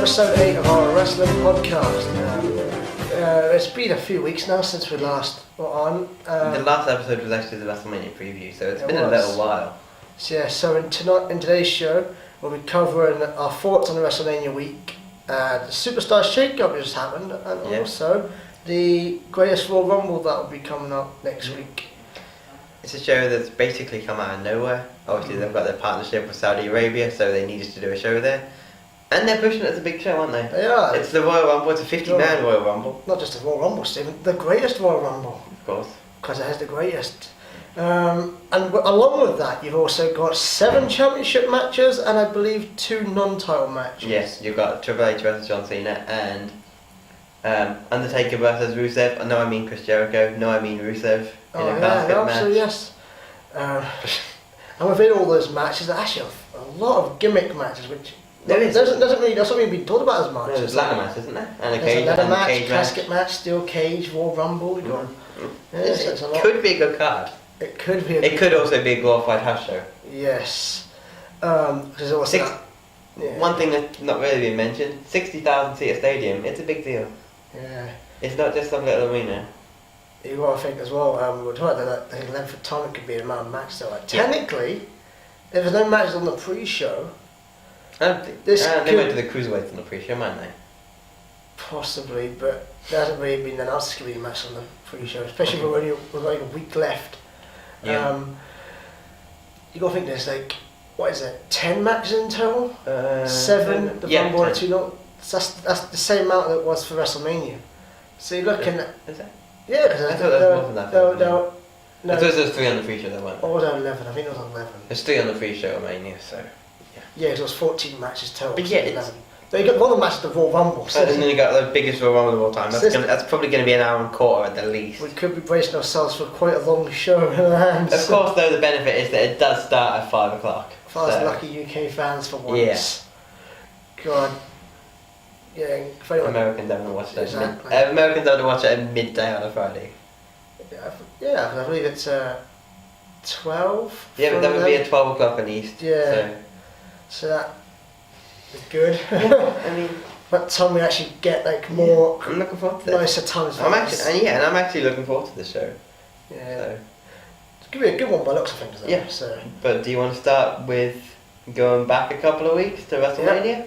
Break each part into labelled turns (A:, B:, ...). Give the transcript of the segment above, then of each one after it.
A: episode 8 of our wrestling podcast. It's been a few weeks now since we last were on.
B: The last episode was actually the WrestleMania preview, so it's been a little while.
A: So in today's show, we'll be covering our thoughts on the WrestleMania week, the Superstar Shake-Up that just happened, and also the Greatest Royal Rumble that will be coming up next week.
B: It's a show that's basically come out of nowhere. Obviously, they've got their partnership with Saudi Arabia, so they needed to do a show there. And they're pushing it as a big show, aren't they?
A: They are.
B: It's the Royal Rumble, it's a 50-man Royal Rumble.
A: Not just the Royal Rumble, Stephen, the greatest Royal Rumble.
B: Of course.
A: Because it has the greatest. And along with that, you've also got 7 championship matches and I believe 2 non-title matches.
B: Yes, you've got Triple H versus John Cena and Undertaker versus Rusev. No, I mean Chris Jericho. No, I mean Rusev in a basket match.
A: Yes. And within all those matches, there's actually a lot of gimmick matches, which doesn't really be talked about as much.
B: There's ladder match, isn't there? And a
A: cage, ladder match,
B: cage
A: casket match, steel cage, Royal Rumble.
B: It could be a good card.
A: It could be.
B: It could also be a glorified house show.
A: Yes.
B: One thing that's not really been mentioned: 60,000 seat stadium. It's a big deal.
A: Yeah.
B: It's not just some little arena.
A: You got to think as well. We're talking about the length of time it could be an amount of match. So technically, if there's no matches on the pre-show,
B: I don't think they went to the cruiserweights on the pre-show, might they?
A: Possibly, but there hasn't really been announced to be a match on the pre-show, especially with like a week left.
B: Yeah.
A: You got to think there's 10 matches in total? 7, the Rumble and 2 not. That's the same amount that it was for WrestleMania. So you're looking at...
B: Is that?
A: Yeah, because
B: I thought there was more than that.
A: No.
B: I thought there was 3 on the pre-show, there weren't.
A: Or was it 11? I think it was 11.
B: There's 3 on the pre-show at Mania, so...
A: Yeah, it was 14 matches total.
B: But yeah, it's...
A: But you got one of the matches of the Royal Rumble. So
B: and then you got the biggest Royal Rumble of all time. That's probably going to be an hour and a quarter at the least.
A: We could be bracing ourselves for quite a long show in hand.
B: Of course, though, the benefit is that it does start at 5 o'clock.
A: For us lucky UK fans for once. Yeah. God. Yeah,
B: Americans don't watch that.
A: Exactly.
B: Americans don't watch it at midday on a Friday.
A: Yeah, I believe it's 12.
B: Yeah, but that would be at 12 o'clock in the East.
A: Yeah. So that is good.
B: Yeah, I mean,
A: by the time we actually get more.
B: I'm looking forward to
A: nicer times.
B: I'm actually looking forward to the show.
A: Yeah.
B: So.
A: It's gonna be a good one by looks of things. Though,
B: yeah.
A: So.
B: But do you want to start with going back a couple of weeks to WrestleMania? Yeah.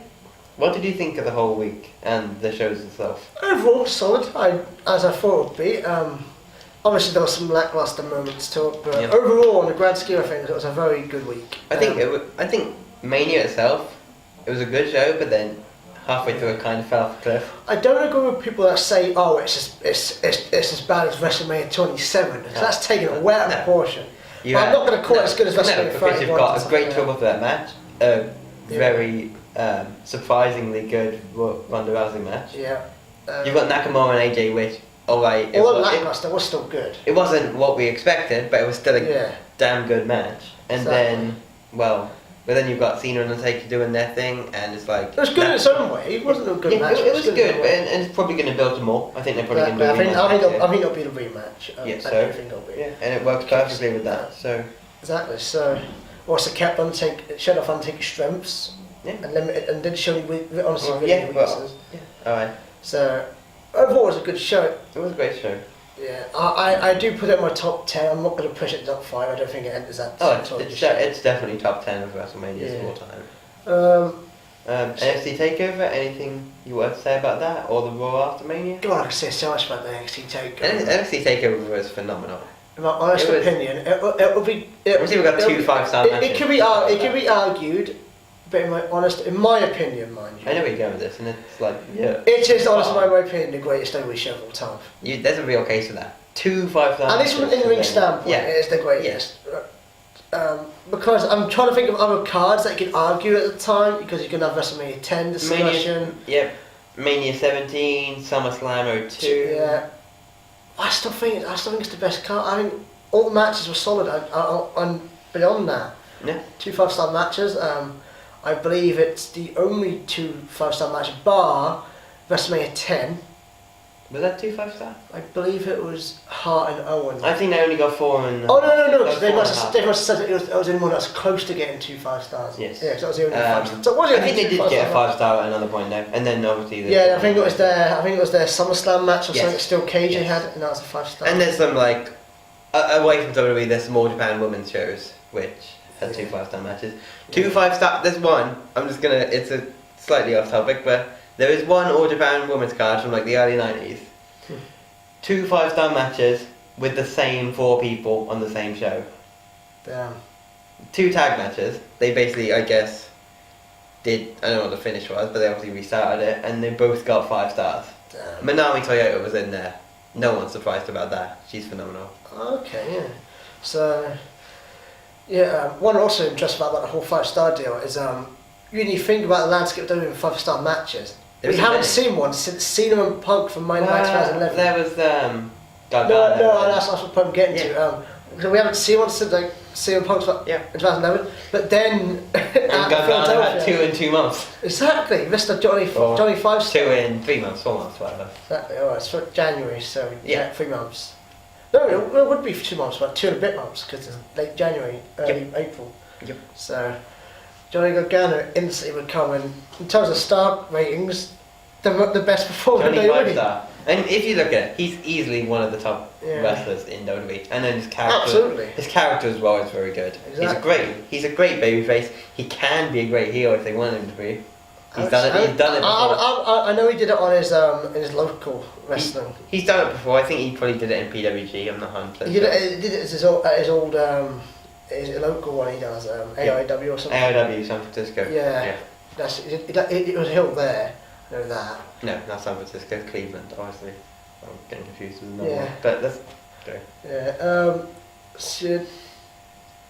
B: What did you think of the whole week and the shows itself?
A: Overall, solid. As I thought it would be. Obviously, there were some lackluster moments to it, but overall, in the grand scheme of things, it was a very good week.
B: I think Mania itself, it was a good show, but then halfway through it kind of fell off a cliff.
A: I don't agree with people that say, "Oh, it's as bad as WrestleMania 27." Because that's taken a way out of proportion. I'm not going to call it as good as WrestleMania 31.
B: Because you've got a great trouble for that match, a very surprisingly good Ronda Rousey match.
A: Yeah.
B: You've got Nakamura and AJ, which. Alright,
A: although lackluster, was still good.
B: It wasn't what we expected, but it was still a damn good match. And then you've got Cena and Undertaker doing their thing, and it's like...
A: It was good in its own way. It wasn't a good match.
B: It was good, and it's probably going to build to more. I think they're probably going to do a rematch.
A: I think it'll be the rematch. I think it'll be.
B: Yeah, and it works perfectly with that. So
A: exactly. So also kept showed off Undertaker's strengths, and did show weaknesses.
B: Alright.
A: So overall, it was a good show.
B: It was a great show.
A: Yeah, I do put it in my top 10. I'm not going to push it to top 5. I don't think it enters that.
B: It's definitely top 10 of WrestleManias of all time. NXT Takeover. Anything you want to say about that, or the Raw after Mania?
A: God, I can say so much about the NXT Takeover.
B: NXT Takeover was phenomenal.
A: In my honest opinion, it would be.
B: We've got 2 5-star matches.
A: It could be argued. But in my opinion, mind you.
B: I know where you're going with this, and it's like,
A: it is honestly, in my opinion, the greatest WWE show of all time.
B: There's a real case for that. 2 5-star
A: At least from an in-ring standpoint, it is the greatest. Because I'm trying to think of other cards that you could argue at the time, because you can have WrestleMania 10 discussion.
B: Mania 17, SummerSlam 02.
A: Yeah. I still think it's the best card. I think all the matches were solid, and beyond that.
B: Yeah.
A: 2 5-star matches. I believe it's the only 2 5-star match bar WrestleMania 10,
B: Was that 2 5-star?
A: I believe it was Hart and Owen.
B: I think they only got 4 and.
A: Oh no!
B: That was
A: They
B: 4
A: must
B: and a half.
A: have said that it was the only one that's close to getting 2 5-stars.
B: Yes.
A: Yeah, 'cause that was the only 5-star. So it was
B: I
A: only
B: think they
A: two
B: did get a
A: 5-star.
B: 5-star at another point though, and then obviously.
A: Yeah, I think it was their SummerSlam match or
B: Yes.
A: something. Still KJ
B: Yes.
A: had, and that was a 5-star.
B: And there's some like away from WWE, there's some All Japan women's shows which had 2 5-star matches. 2 5-star. There's one. I'm just gonna. It's a slightly off topic, but there is one All Japan women's card from like the early '90s. 2 5-star matches with the same 4 people on the same show.
A: Damn.
B: 2 tag matches. They basically, I guess, did. I don't know what the finish was, but they obviously restarted it, and they both got 5 stars.
A: Damn.
B: Manami Toyota was in there. No one's surprised about that. She's phenomenal.
A: Okay, yeah. So, yeah, one also interesting about the whole 5-star deal is when you think about the landscape of doing 5-star matches, we haven't seen one since Cena and Punk from Money Night 2011.
B: There was
A: No, that's what I'm getting to. So we haven't seen one since like CM Punk's in 2011, but then
B: and Gargano had 2 in 2 months.
A: Exactly, Mr. Johnny 5
B: 2 in 3 months, 4 months, whatever.
A: Exactly. Alright, it's for January, so 3 months. No, it would be for 2 months, but 2 and a bit months because it's late January, early April.
B: Yep.
A: So Johnny Gargano instantly would come in terms of star ratings, the best performer.
B: Johnny 5-star. And if you look at it, he's easily one of the top
A: Yeah.
B: wrestlers in WWE. And then his character,
A: Absolutely.
B: his character as well is very good.
A: Exactly.
B: He's a great babyface. He can be a great heel if they want him to be. He's done it before.
A: I know he did it on his local wrestling.
B: He's done it before. I think he probably did it in PWG. I'm not 100%.
A: He did it at his old his local one. He does AIW or something.
B: AIW San Francisco.
A: Yeah. That's it was a hill there. I know that.
B: No, not San Francisco. Cleveland, obviously. I'm getting confused with another
A: Yeah.
B: one. But that's okay.
A: Yeah. So,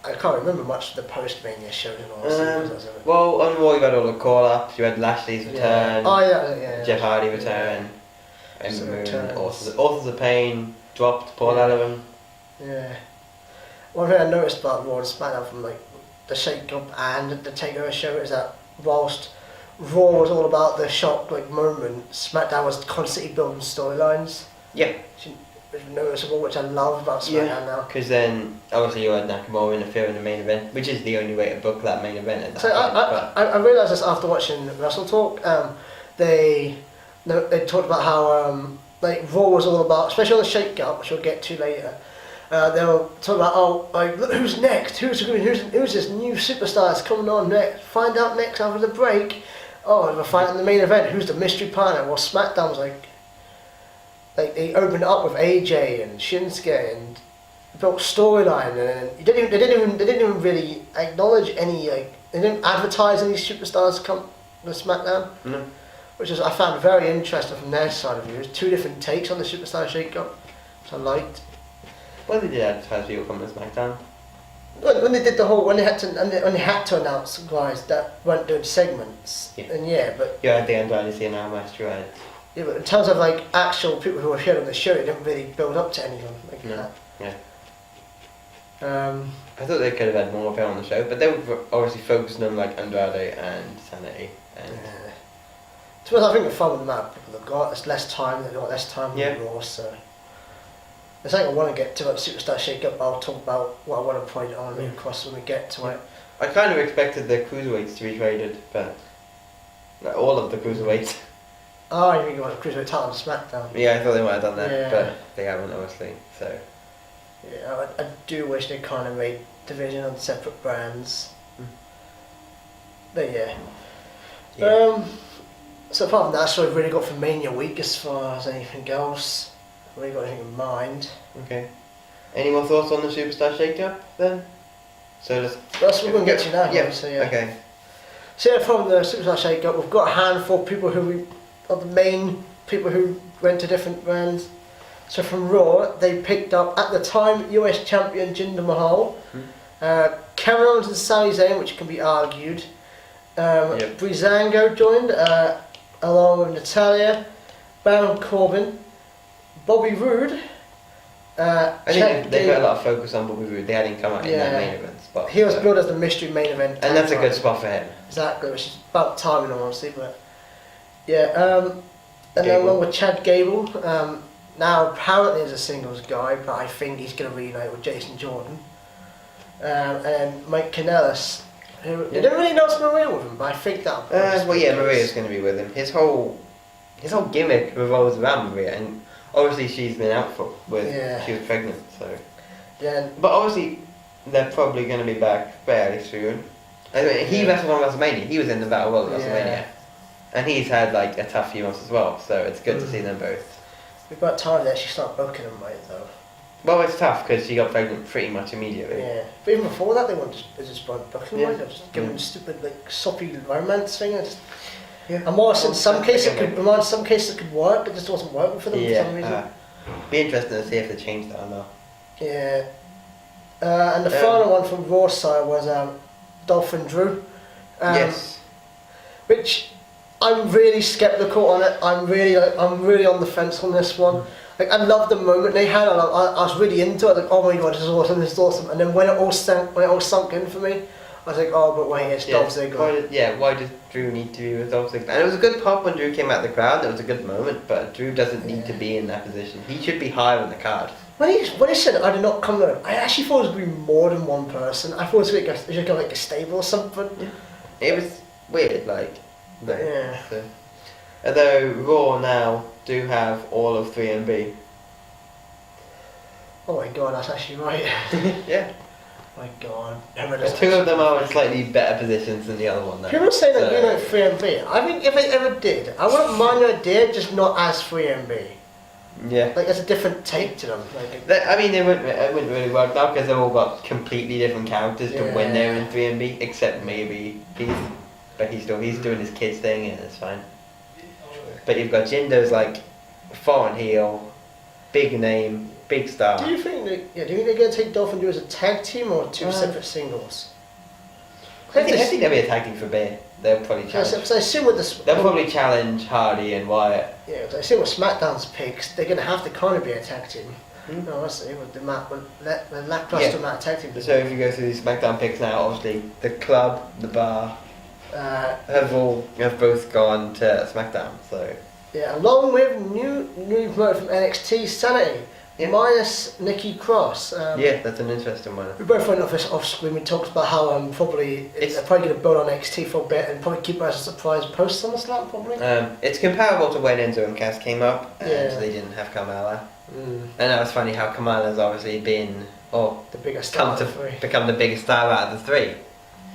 A: I can't remember much of the post-Mania shows and all that.
B: Well, on Raw you had all the call-ups. You had Lashley's return.
A: Oh yeah.
B: Jeff Hardy return. Ember
A: Some
B: Moon.
A: returns.
B: Authors of Pain dropped Paul Sullivan.
A: Yeah. One thing I noticed about Raw and SmackDown from like the shake-up and the takeover show is that whilst Raw was all about the shock moment, SmackDown was constantly building storylines.
B: Yeah.
A: Which was noticeable, which I love about SmackDown now.
B: Because then obviously you had Nakamura interfere in the main event, which is the only way to book that main event at that
A: So
B: point.
A: I realised this after watching Wrestle Talk. They talked about how like Raw was all about, especially on the shake-up, which we'll get to later. They were talking about look, who's next? Who's this new superstar that's coming on next? Find out next after the break. Oh, we're fighting the main event. Who's the mystery partner? Well, SmackDown was like they opened it up with AJ and Shinsuke and built storyline, and they didn't even really acknowledge any they didn't advertise any superstars come to SmackDown.
B: No.
A: Which is I found very interesting from their side of view. There's 2 different takes on the superstar shake-up, which I liked.
B: Well, they did advertise people coming to SmackDown.
A: When they did the whole, when they had to announce guys that weren't doing segments, but
B: You had the Andrade Cena match, you had.
A: yeah, but in terms of like actual people who were here on the show, it didn't really build up to anyone like that.
B: Yeah.
A: I
B: thought they could have had more of it on the show, but they were obviously focusing on like Andrade and Sanity. And
A: To be honest, I think the fun with the amount of people they've got, it's less time, they've got less time than Raw, so. I think I want to get to a superstar shake-up, I'll talk about what I want to point on across when we get to it.
B: I kind of expected the cruiserweights to be traded, but like, all of the cruiserweights.
A: Oh, you mean you want a cruiserweight title on SmackDown?
B: Yeah, I thought they might have done that,
A: Yeah.
B: but they haven't, obviously. So.
A: Yeah, I do wish they kind of made division on separate brands. But yeah. So apart from that, that's what I've really got for Mania week as far as anything else. I've really got anything in mind.
B: Okay. Any more thoughts on the Superstar Shake-Up then? So
A: that's what we're going to get to now.
B: Yeah.
A: So, yeah.
B: Okay.
A: So from the Superstar Shake-Up, we've got a handful of people of the main people who went to different brands. So from Raw, they picked up, at the time, US champion Jinder Mahal, Kevin Owens and Sami Zayn, which can be argued. Breezango joined, along with Natalia, Baron Corbin, Bobby Roode.
B: I think they put a lot of focus on Bobby Roode. They had him come out in their main event spot.
A: He was billed as the mystery main event.
B: And that's a good spot for him.
A: Exactly, which is about timing, honestly, but yeah. And then along with Chad Gable, now apparently he's a singles guy, but I think he's going to reunite with Jason Jordan. And then Mike Kanellis, who they didn't really announce Maria with him, but I think that'll
B: well, yeah, Maria's going to be with him. His whole gimmick revolves around Maria, and obviously she's been out she was pregnant, so.
A: Yeah.
B: But obviously they're probably going to be back fairly soon. I mean, he wrestled on WrestleMania. He was in the Battle Royal at WrestleMania, and he's had like a tough few months as well. So it's good to see them both.
A: We've got time to actually start booking them right though.
B: Well, it's tough because she got pregnant pretty much immediately.
A: Yeah, but even before that, they just started booking them right. They just giving them stupid like soppy romance thing. And more in some cases it could work. It just wasn't working for them for some reason.
B: Be interesting to see if they changed that or not.
A: Yeah. And the final one from Raw side was Dolphin Drew.
B: Yes.
A: Which I'm really skeptical on it. I'm really on the fence on this one. Like I loved the moment they had. I was really into it. Like, oh my god, this is awesome. And then when it all sunk in for me, I was like, oh, but wait, it's Dolph Ziggler.
B: Why does Drew need to be with Dolph Ziggler? And it was a good pop when Drew came out of the crowd. It was a good moment, but Drew doesn't need to be in that position. He should be higher on the card.
A: When he said I did not come there, I actually thought it was going to be more than one person. I thought it was going to go like a stable or something.
B: Yeah. It was weird, like.
A: Yeah.
B: So. Although Raw now do have all of 3MB.
A: Oh my god, that's actually right.
B: Yeah.
A: My god.
B: Two of them are in slightly better positions than the other one.
A: People say that you know 3MB. I think if they ever did, I wouldn't mind the idea, just not as 3MB.
B: Yeah.
A: Like there's a different take to them.
B: I mean, it wouldn't really work now because they've all got completely different characters to when they're in 3MB, except maybe Heath. But he's doing his kids thing and it's fine. But you've got Jindo's like foreign heel, big name, big star.
A: Do you think they're going to take Dolph and Drew as a tag team or two separate singles?
B: I think they'll be a tag team for a bit. They'll probably challenge.
A: I assume with this,
B: they'll probably challenge Hardy and Wyatt.
A: Yeah, because I assume with SmackDown's picks, they're going to have to kind of be a tag team. No, I see. With the lackluster amount of tag team.
B: So if you go through these SmackDown picks now, obviously the club, the bar, have both gone to SmackDown. So
A: yeah, along with new promoter from NXT, Sanity. Yeah. Minus Nikki Cross.
B: That's an interesting one.
A: We both went off screen. We talked about how they're probably going to build on NXT for a bit and probably keep it as a surprise post on the slap probably.
B: It's comparable to when Enzo and Cass came up and they didn't have Kamala. And that was funny how Kamala's obviously been
A: the biggest star
B: become the biggest star out of the three.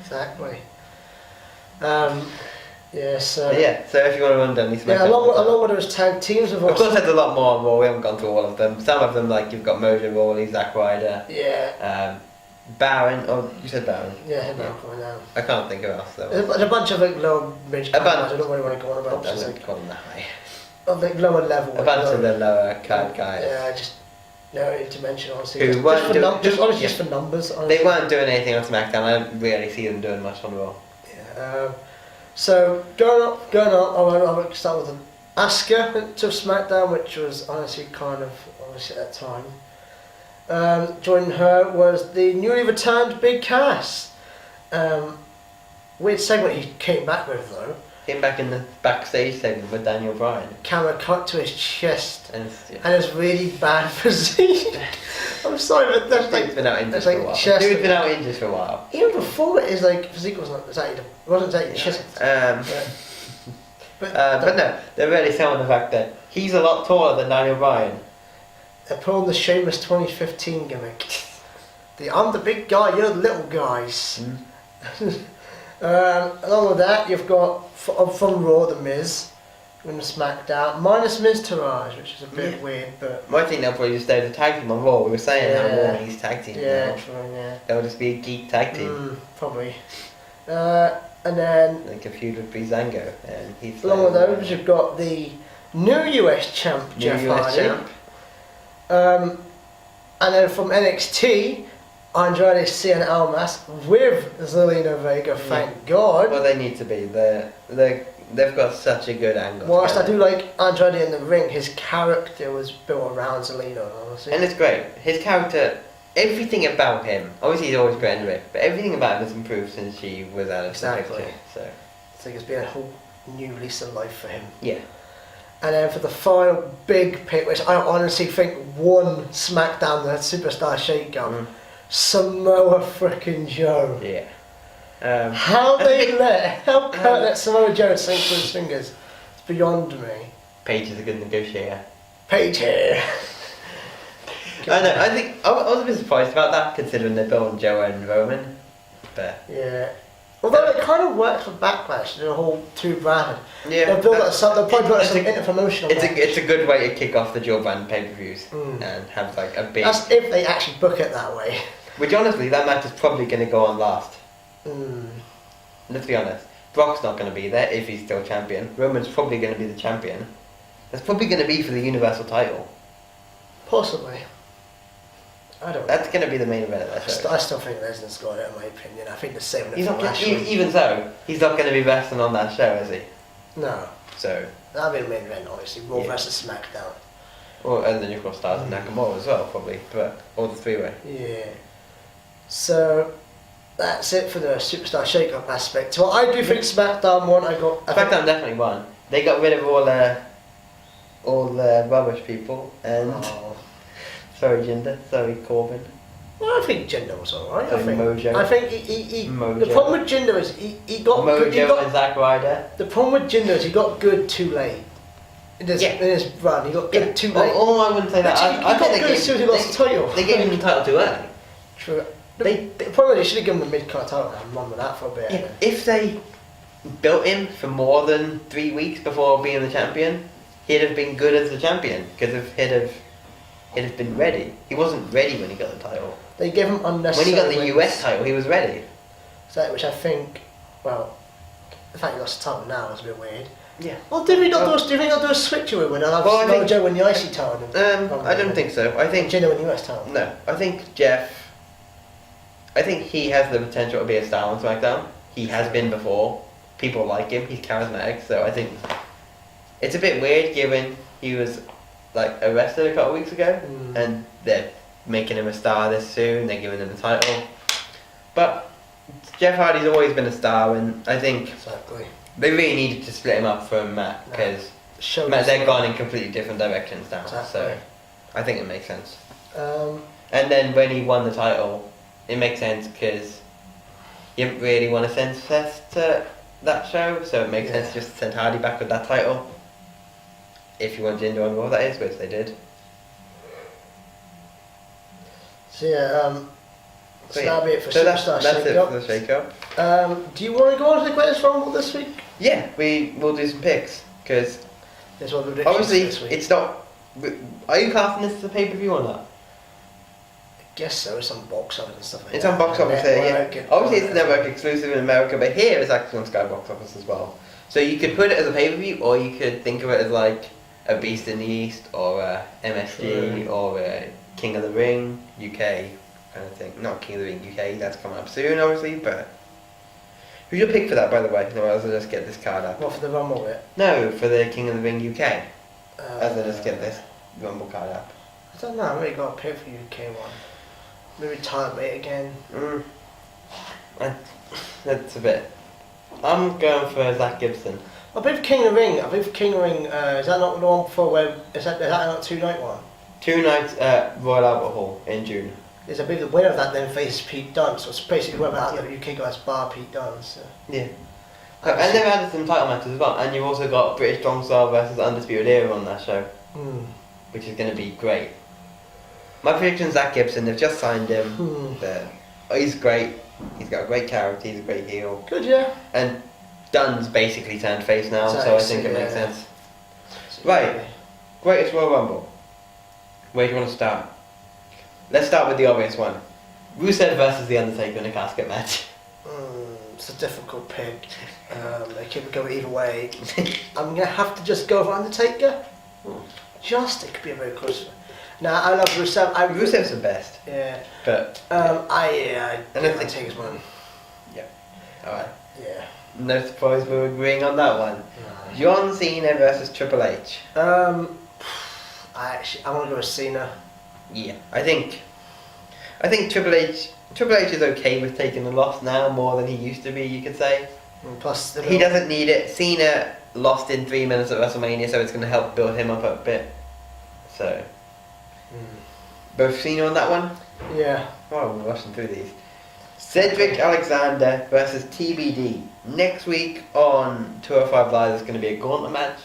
A: Exactly.
B: So if you want to run down these
A: along with those tag teams
B: of course there's a lot more on Raw, we haven't gone through all of them. Some of them like you've got Mojo Rawley, Zack Ryder, Baron, you said Baron?
A: Yeah, now.
B: I can't think of else though.
A: There's a bunch of like low range guys I don't really want to go on about.
B: I don't call them that high.
A: Like lower level.
B: A bunch of the lower card guys.
A: Yeah, just no need to mention honestly.
B: Just
A: for numbers. Honestly.
B: They weren't doing anything on SmackDown. I don't really see them doing much on Raw.
A: Yeah. So going up, I'll start with Asuka to SmackDown, which was honestly kind of obviously at that time. Joining her was the newly returned Big Cass. Weird segment he came back with though.
B: Came back in the backstage segment with Daniel Bryan.
A: Camera cut to his chest and his really bad physique. I'm sorry, but that's
B: Dude's been out injured for a while. Dude's been out injured for a while.
A: Even before it, his physique wasn't exactly chest.
B: But no, they're really selling the fact that he's a lot taller than Daniel Bryan.
A: They're pulling the Sheamus 2015 gimmick. I'm the big guy, you're the little guys. Along with that, you've got from Raw the Miz, from SmackDown, minus Miz Taraj, which is a bit weird, but
B: I think they'll probably just stay the tag team on Raw. We were saying how Raw needs tag team. They'll just be a geek tag team.
A: Probably. And then
B: like a feud with Breezango and Heath.
A: Along with those, you've got the new US champ, Jeff Hardy. And then from NXT, Andrade Cien Almas with Zelina Vega, thank God.
B: Well, they need to be. They've got such a good angle.
A: Whilst I do like Andrade in the ring, his character was built around Zelina, honestly.
B: And it's great. His character, everything about him, obviously he's always great in the ring, but everything about him has improved since she was out of the picture. So
A: it's like it's been a whole new lease of life for him.
B: Yeah.
A: And then for the final big pick, which I honestly think won SmackDown the Superstar Shake-Up, Samoa frickin' Joe.
B: Yeah.
A: How Kurt let Samoa Joe sink through his fingers, it's beyond me.
B: Paige is a good negotiator.
A: Paige here.
B: I know, I think, I was a bit surprised about that, considering they're building Joe and Roman, but...
A: Yeah. Although it kind of works for Backlash, the whole two-brand.
B: Yeah.
A: They'll probably build some inter-promotional
B: it's a good way to kick off the dual brand pay-per-views and have like a big...
A: That's if they actually book it that way.
B: Which honestly, that match is probably going to go on last. Let's be honest. Brock's not going to be there if he's still champion. Roman's probably going to be the champion. That's probably going to be for the Universal title.
A: Possibly. I don't know.
B: That's going to be the main event of that show.
A: I still think Lesnar's got it, in my opinion. I think the same
B: He's not even so, he's not going to be wrestling on that show, is he?
A: No.
B: So...
A: That'll be the main event, obviously. Raw versus SmackDown.
B: Well, and then of course Stars and Nakamura as well, probably. But all the three-way.
A: Yeah. So... That's it for the Superstar Shake-Up aspect. So I do think SmackDown won.
B: SmackDown definitely won. They got rid of all the rubbish people and...
A: Oh.
B: Sorry, Jinder. Sorry, Corbin.
A: Well, I think Jinder was alright.
B: Mojo.
A: I think he
B: Mojo.
A: The problem with Jinder is he got
B: Mojo
A: good.
B: And Zack Ryder.
A: The problem with Jinder is he got good too late. In his run, he got good too late.
B: Oh, I wouldn't say that.
A: He got good as soon as he lost the title.
B: They gave him the title too early.
A: True. The problem is they should have given him the mid-card title and run with that for a bit.
B: Yeah, if they built him for more than 3 weeks before being the champion, he'd have been good as the champion because he'd have been ready. He wasn't ready when he got the title.
A: They gave him unnecessary.
B: When he got the US title, he was ready.
A: So, which I think, well, the fact he lost the title now is a bit weird.
B: Yeah.
A: Well, do you think they'll do a switch with when I'll have Samoa Joe win the IC title?
B: I don't think so. I think
A: Jinder win the US title.
B: No, I think Jeff. I think he has the potential to be a star on SmackDown. He has been before. People like him. He's charismatic. So I think it's a bit weird given he was like arrested a couple of weeks ago, and they're making him a star this soon. They're giving him the title, but Jeff Hardy's always been a star, and I think they really needed to split him up from Matt because they're gone in completely different directions now.
A: Exactly.
B: So I think it makes sense. And then when he won the title, it makes sense because you didn't really want to send Seth to that show, so it makes sense just to send Hardy back with that title. If you want Jinder on Raw, that is, which they did.
A: So yeah, so that'll be it for
B: That's
A: Superstar
B: it
A: Shake-Up.
B: for the Shake-Up.
A: Do you want to go on to the Greatest Rumble this week?
B: Yeah, we'll do some picks, because obviously it's not... Are you casting this as a pay-per-view or not?
A: I guess so, it's on box office and stuff like that.
B: It's on box office here, yeah. Obviously it's network exclusive in America, but here it's actually on Sky Box Office as well. So you could put it as a pay-per-view, or you could think of it as like a Beast in the East, or a MSG, or a King of the Ring, UK kind of thing. Not King of the Ring UK, that's coming up soon obviously, but... Who's your pick for that, by the way? No, I'll just get this card up.
A: What, for the Rumble bit?
B: No, for the King of the Ring UK. As I just get this Rumble card up.
A: I don't know, I've already got a pick for UK one. Maybe time late again.
B: That's a bit... I'm going for Zach Gibson.
A: I believe King of the Ring. Is that not the one before where... Is that not a 2-night one?
B: 2 nights at Royal Albert Hall in June.
A: I believe the winner of that then faces Pete Dunne, so it's basically whoever out the UK guys bar Pete Dunne. So.
B: Yeah. And they've added some title matches as well, and you've also got British Strong Style versus Undisputed Era on that show, which is going to be great. My prediction's Zach Gibson. They've just signed him. He's great. He's got a great character. He's a great heel.
A: Good, yeah.
B: And Dunn's basically turned face now, so I think it makes sense. Right. Greatest Royal Rumble. Where do you want to start? Let's start with the obvious one. Rusev versus The Undertaker in a casket match.
A: It's a difficult pick. They could go either way. I'm going to have to just go for Undertaker. It could be a very close one. Now, I love Rusev.
B: Rusev's the best.
A: Yeah.
B: But...
A: I Undertaker's one.
B: Yeah. Alright.
A: Yeah.
B: No surprise we're agreeing on that one. No. John Cena versus Triple H.
A: I want to go with Cena.
B: Yeah. I think Triple H is okay with taking a loss now more than he used to be, you could say.
A: And plus,
B: he doesn't need it. Cena lost in 3 minutes at WrestleMania, so it's going to help build him up a bit. So, both seen you on that one?
A: Yeah.
B: Oh, we're rushing through these. Cedric Alexander versus TBD. Next week on 205 Live, there's going to be a gauntlet match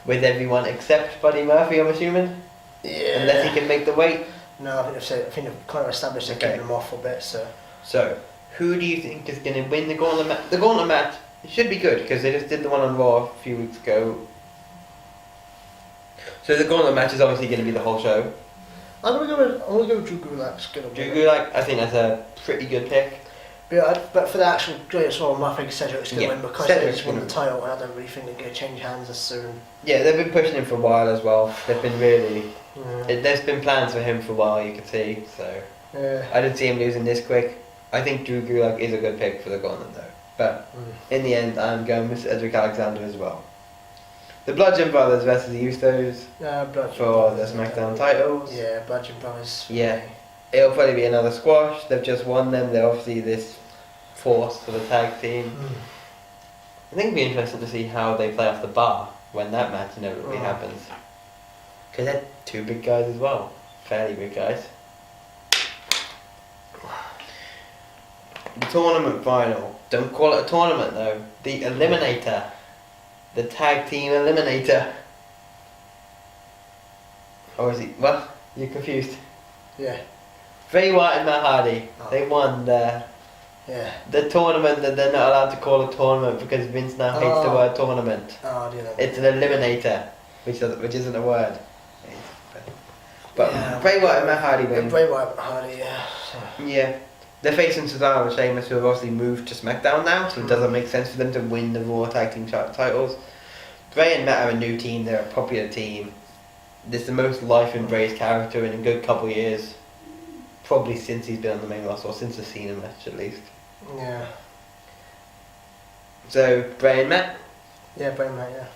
B: with everyone except Buddy Murphy, I'm assuming.
A: Yeah.
B: Unless he can make the weight.
A: No, I think they've kind of established they're keeping him off a bit.
B: So, who do you think is going to win the gauntlet match? The gauntlet match should be good because they just did the one on Raw a few weeks ago. So the gauntlet match is obviously going to be the whole show.
A: I'm gonna go with Drew Gulak's gonna win.
B: Drew Gulak, I think that's a pretty good pick.
A: But for the actual greatest one, I think Cedric's gonna win because
B: Cedric's
A: they just won the title. I don't really think they're gonna change hands as soon.
B: Yeah, they've been pushing him for a while as well. They've been really. There's been plans for him for a while, you can see. So I didn't see him losing this quick. I think Drew Gulak is a good pick for the gauntlet though. But in the end, I'm going with Cedric Alexander as well. The Bludgeon Brothers versus the Usos for the SmackDown titles.
A: Yeah, Bludgeon Brothers.
B: Yeah, it'll probably be another squash. They've just won them. They're obviously this force for the tag team. I think it'd be interesting to see how they play off the bar when that match inevitably happens. Because they're two big guys as well. Fairly big guys. The tournament final. Don't call it a tournament though. The Eliminator. The tag team eliminator. Or is he? Well, you're confused.
A: Yeah.
B: Bray Wyatt and Matt Hardy. They won the tournament that they're not allowed to call a tournament because Vince now hates the word tournament. It's an eliminator, which isn't a word. But Bray Wyatt and Matt Hardy win.
A: Bray Wyatt and Hardy, yeah.
B: Yeah. They're facing Cesaro and Sheamus, who have obviously moved to SmackDown now, so it doesn't make sense for them to win the Raw Tag Team titles. Bray and Matt are a new team, they're a popular team. This is the most life in Bray's character in a good couple of years. Probably since he's been on the main roster, or since the Cena match at least.
A: Yeah.
B: So, Bray and Matt?
A: Yeah, Bray and Matt, yeah.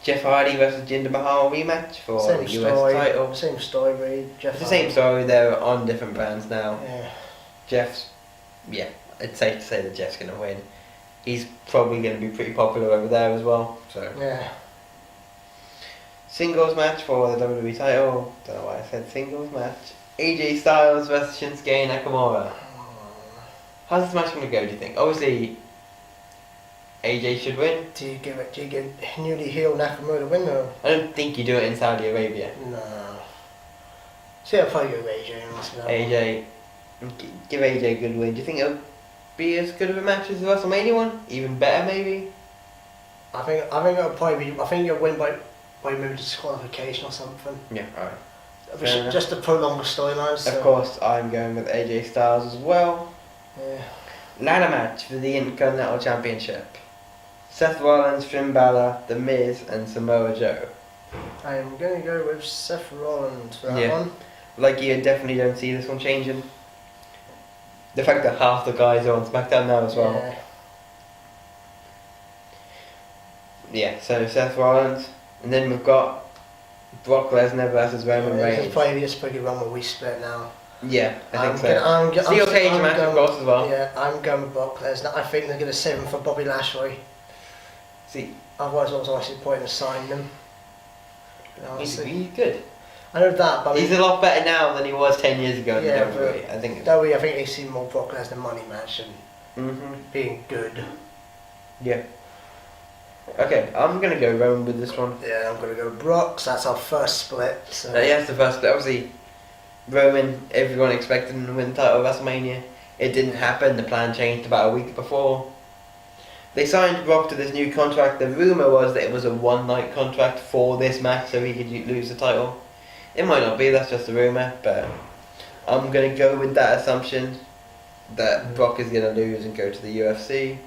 B: Jeff Hardy versus Jinder Mahal rematch for the US title.
A: Same story, really.
B: It's the same story, they're on different brands now.
A: Yeah.
B: Jeff's, it's safe to say that Jeff's going to win. He's probably going to be pretty popular over there as well. So
A: yeah.
B: Singles match for the WWE title. Don't know why I said singles match. AJ Styles versus Shinsuke Nakamura. How's this match going to go, do you think? Obviously, AJ should win.
A: Do you give newly healed Nakamura the win though?
B: I don't think you do it in Saudi Arabia.
A: No. See, I'll probably go with AJ.
B: AJ, give AJ a good win. Do you think it'll be as good of a match as the WrestleMania one? Even better, maybe?
A: I think it'll probably be. I think you'll win by maybe disqualification or something.
B: Yeah, alright.
A: Just to prolong the storyline. So.
B: Of course, I'm going with AJ Styles as well.
A: Yeah.
B: Ladder match for the Intercontinental Championship. Seth Rollins, Finn Balor, The Miz, and Samoa Joe.
A: I'm going to go with Seth Rollins for that one.
B: Like, you definitely don't see this one changing. The fact that half the guys are on SmackDown now as well. Yeah, so Seth Rollins. And then we've got Brock Lesnar versus Roman Reigns.
A: This is probably just pretty wrong where we split now.
B: Yeah, I think so. Steel cage match, of course, as well.
A: Yeah, I'm going with Brock Lesnar. I think they're going to save him for Bobby Lashley.
B: See,
A: otherwise, I was actually point to sign them.
B: He's good.
A: I know that, but
B: he's a lot better now than he was 10 years ago.
A: Yeah,
B: WWE. I think.
A: WWE, I think they see more Brock Lesnar money match and being good.
B: Yeah. Okay, I'm gonna go Roman with this one.
A: Yeah, I'm gonna go Brock. So that's our first split. So.
B: Yeah, it's the first split. Obviously, Roman. Everyone expected him to win the title of WrestleMania. It didn't happen. The plan changed about a week before. They signed Brock to this new contract. The rumour was that it was a one-night contract for this match so he could lose the title. It might not be, that's just a rumour, but I'm going to go with that assumption that Brock is going to lose and go to the UFC.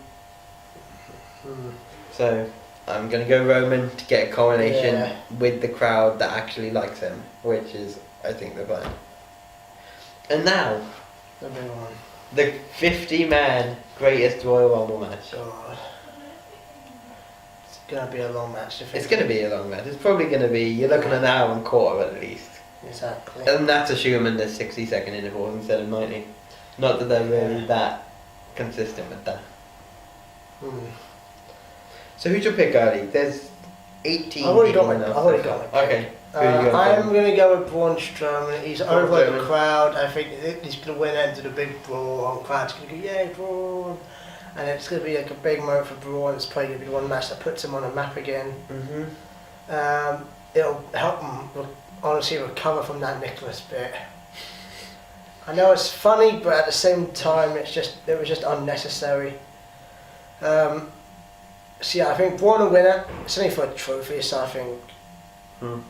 B: So I'm going to go Roman to get a coronation with the crowd that actually likes him, which is, I think, the plan. And now, the 50-man Greatest Royal Rumble match.
A: God. It's going to be a long match.
B: It's going to be a long match. It's probably going to be, you're looking at an hour and a quarter at least.
A: Exactly.
B: And that's assuming there's 60-second intervals instead of 90. Not that they're really that consistent with that. So who's your pick, Ali? There's 18
A: I've already got
B: people
A: my.
B: now.
A: I've already got my.
B: Okay. Who are you going
A: I'm
B: for?
A: going to go with Braun Strowman. He's
B: Braun
A: over the
B: Strowman.
A: crowd. I think he's going to win into the big brawl. The crowd's going to go, yay, Braun. And it's going to be like a big moment for Braun. It's probably going to be one match that puts him on the map again. It'll help him honestly recover from that Nicholas bit. I know it's funny, but at the same time, it was just unnecessary. So yeah, I think Braun will win it. It's only for a trophy, so I think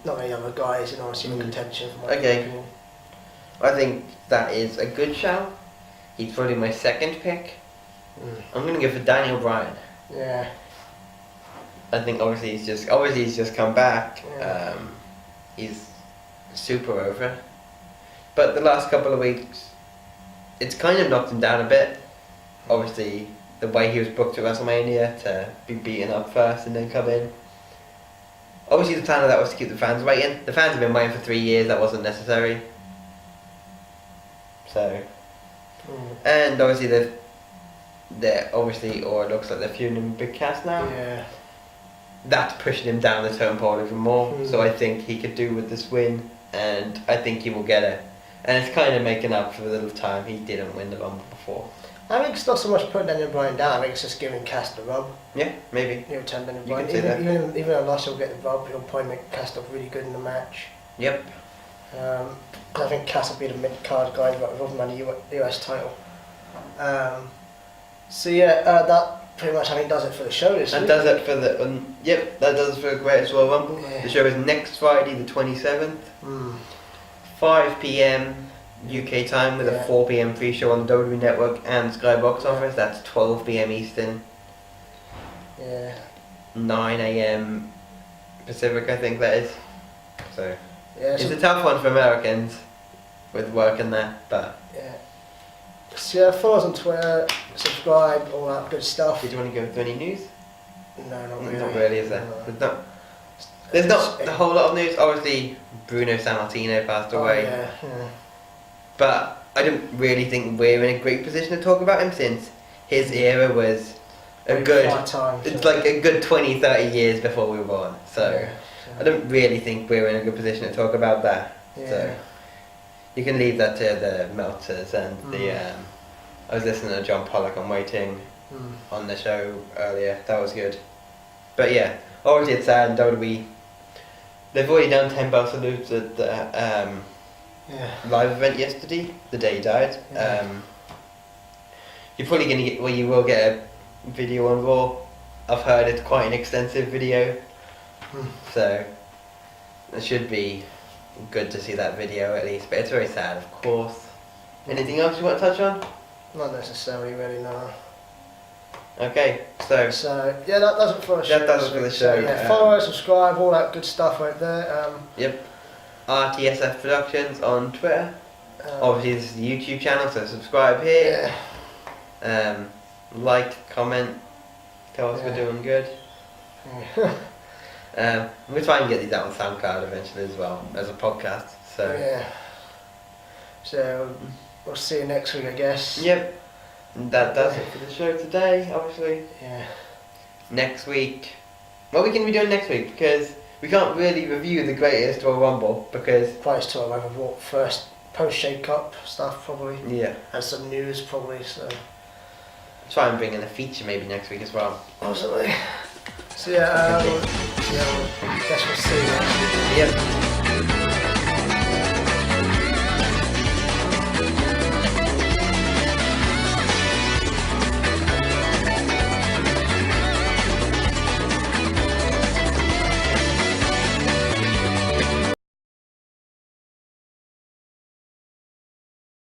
A: not many other guys in honestly in contention for my opinion.
B: I think that is a good shout. He's probably my second pick. I'm gonna go for Daniel Bryan.
A: Yeah.
B: I think obviously he's just come back.
A: Yeah.
B: He's super over. But the last couple of weeks, it's kind of knocked him down a bit. Obviously, the way he was booked to WrestleMania to be beaten up first and then come in. Obviously, the plan of that was to keep the fans waiting. The fans have been waiting for 3 years. That wasn't necessary. So, and obviously they're obviously, or it looks like they're feuding Big Cass now.
A: Yeah.
B: That's pushing him down the totem pole even more. So I think he could do with this win, and I think he will get it. And it's kind of making up for the little time he didn't win the Rumble before.
A: I think it's not so much putting Daniel Bryan down. I think it's just giving Cass the rub.
B: Yeah, maybe.
A: He'll turn Daniel
B: You
A: Bryan.
B: could say
A: Even though Loss will get the rub, he'll probably make Cass look really good in the match.
B: Yep.
A: I think Cass will be the mid-card guy rather than the US title. So yeah, that pretty much I think does it for the show this week.
B: That does it for the that does it for the Greatest Royal Rumble.
A: Yeah.
B: The show is next Friday, the 27th, 5 p.m. UK time with a 4 p.m. pre-show on the WWE Network and Sky Box Office. That's 12 p.m. Eastern.
A: Yeah.
B: 9 a.m. Pacific, I think that is. So
A: Yeah.
B: it's a tough one for Americans with work and that, but.
A: Yeah. So yeah, follow us on Twitter, subscribe, all that good stuff.
B: Did you want to go through any news?
A: No, not really.
B: Not really, is there?
A: No.
B: There's not a whole lot of news. Obviously, Bruno Sammartino passed away.
A: Yeah.
B: But I don't really think we're in a great position to talk about him since his era was a good, it's like a good 20, 30 years before we were born. So I don't really think we're in a good position to talk about that.
A: Yeah.
B: So you can leave that to the Meltzers and the. I was listening to John Pollock on Waiting on the show earlier. That was good. But yeah, obviously it's sad. And WWE, they've already done 10 bell salutes at the live event yesterday, the day he died.
A: Yeah.
B: You're probably gonna get, well, you will get a video on Raw. I've heard it's quite an extensive video, so it should be good to see that video at least. But it's very sad, of course. Anything else you want to touch on?
A: Not necessarily, really, no.
B: Okay, so
A: yeah, that does it for the show.
B: That does it for the show.
A: So, yeah, follow, subscribe, all that good stuff right there.
B: Yep. RTSF Productions on Twitter. Obviously, this is the YouTube channel, so subscribe here.
A: Yeah.
B: Like, comment, tell us we're doing good. We'll try and get these out on SoundCloud eventually as well as a podcast. So
A: yeah. So we'll see you next week, I guess.
B: Yep. And that does it for the show today. Obviously.
A: Yeah.
B: Next week. What we can be doing next week, because we can't really review the Greatest Royal Rumble because
A: Price to arrive at first post shake up stuff probably.
B: Yeah.
A: And some news probably. So
B: try and bring in a feature maybe next week as well.
A: Possibly. So yeah. I guess we'll see you next week.
B: Yep.